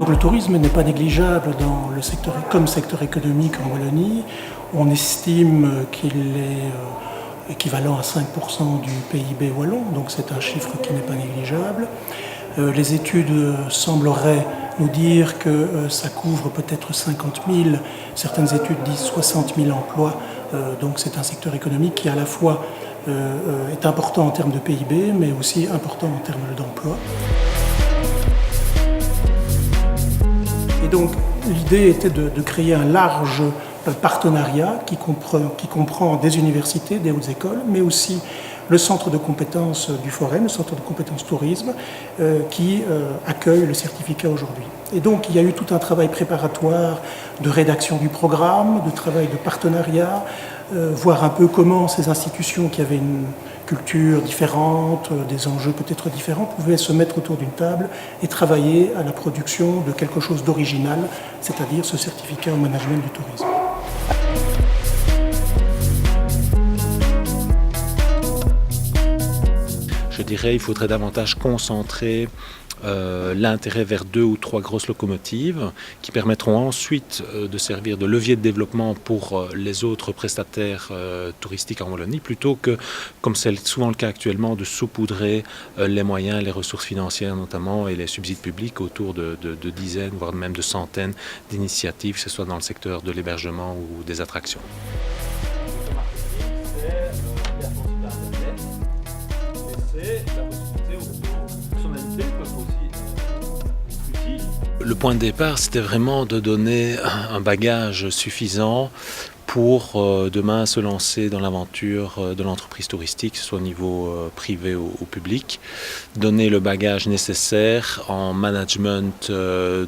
Le tourisme n'est pas négligeable comme secteur économique en Wallonie. On estime qu'il est équivalent à 5% du PIB wallon, donc c'est un chiffre qui n'est pas négligeable. Les études sembleraient nous dire que ça couvre peut-être 50 000, certaines études disent 60 000 emplois, donc c'est un secteur économique qui à la fois est important en termes de PIB, mais aussi important en termes d'emploi. Et donc l'idée était de créer un large partenariat qui comprend des universités, des hautes écoles, mais aussi le centre de compétences du Forum, le centre de compétences tourisme, qui accueille le certificat aujourd'hui. Et donc il y a eu tout un travail préparatoire de rédaction du programme, de travail de partenariat, voir un peu comment ces institutions qui avaient une culture différente, des enjeux peut-être différents, pouvaient se mettre autour d'une table et travailler à la production de quelque chose d'original, c'est-à-dire ce certificat au management du tourisme. Je dirais qu'il faudrait davantage concentrer l'intérêt vers 2 ou 3 grosses locomotives qui permettront ensuite de servir de levier de développement pour les autres prestataires touristiques en Wallonie, plutôt que, comme c'est souvent le cas actuellement, de saupoudrer les moyens, les ressources financières notamment et les subsides publics autour de dizaines, voire même de centaines d'initiatives, que ce soit dans le secteur de l'hébergement ou des attractions. Le point de départ, c'était vraiment de donner un bagage suffisant pour demain se lancer dans l'aventure de l'entreprise touristique, que ce soit au niveau privé ou public, donner le bagage nécessaire en management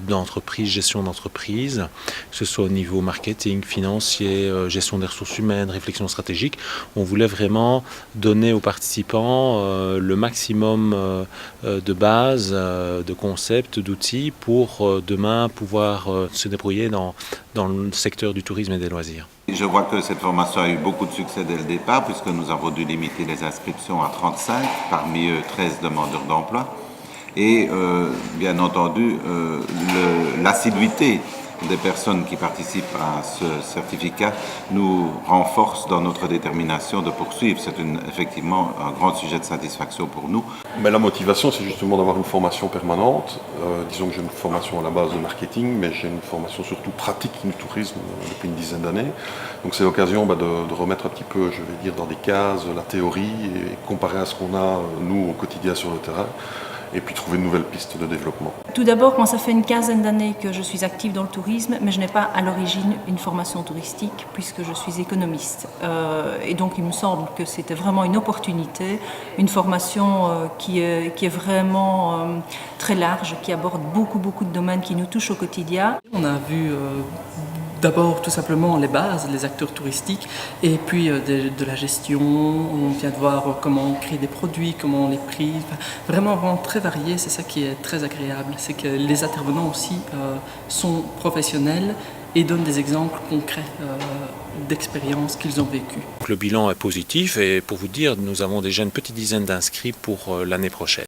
d'entreprise, gestion d'entreprise, que ce soit au niveau marketing, financier, gestion des ressources humaines, réflexion stratégique. On voulait vraiment donner aux participants le maximum de bases, de concepts, d'outils pour demain pouvoir se débrouiller dans le secteur du tourisme et des loisirs. Je vois que cette formation a eu beaucoup de succès dès le départ puisque nous avons dû limiter les inscriptions à 35, parmi eux 13 demandeurs d'emploi. Et bien entendu, l'assiduité des personnes qui participent à ce certificat nous renforce dans notre détermination de poursuivre. C'est effectivement un grand sujet de satisfaction pour nous. Mais la motivation, c'est justement d'avoir une formation permanente. Disons que j'ai une formation à la base de marketing, mais j'ai une formation surtout pratique du tourisme depuis une dizaine d'années. Donc c'est l'occasion de remettre un petit peu, je vais dire, dans des cases la théorie et comparer à ce qu'on a, nous, au quotidien sur le terrain. Et puis trouver de nouvelles pistes de développement. Tout d'abord, moi ça fait une quinzaine d'années que je suis active dans le tourisme, mais je n'ai pas à l'origine une formation touristique puisque je suis économiste. Et donc il me semble que c'était vraiment une opportunité, une formation qui est vraiment très large, qui aborde beaucoup de domaines qui nous touchent au quotidien. On a vu d'abord tout simplement les bases, les acteurs touristiques, et puis de la gestion. On vient de voir comment on crée des produits, comment on les prie, vraiment très varié. C'est ça qui est très agréable, c'est que les intervenants aussi sont professionnels et donnent des exemples concrets d'expériences qu'ils ont vécues. Le bilan est positif et pour vous dire, nous avons déjà une petite dizaine d'inscrits pour l'année prochaine.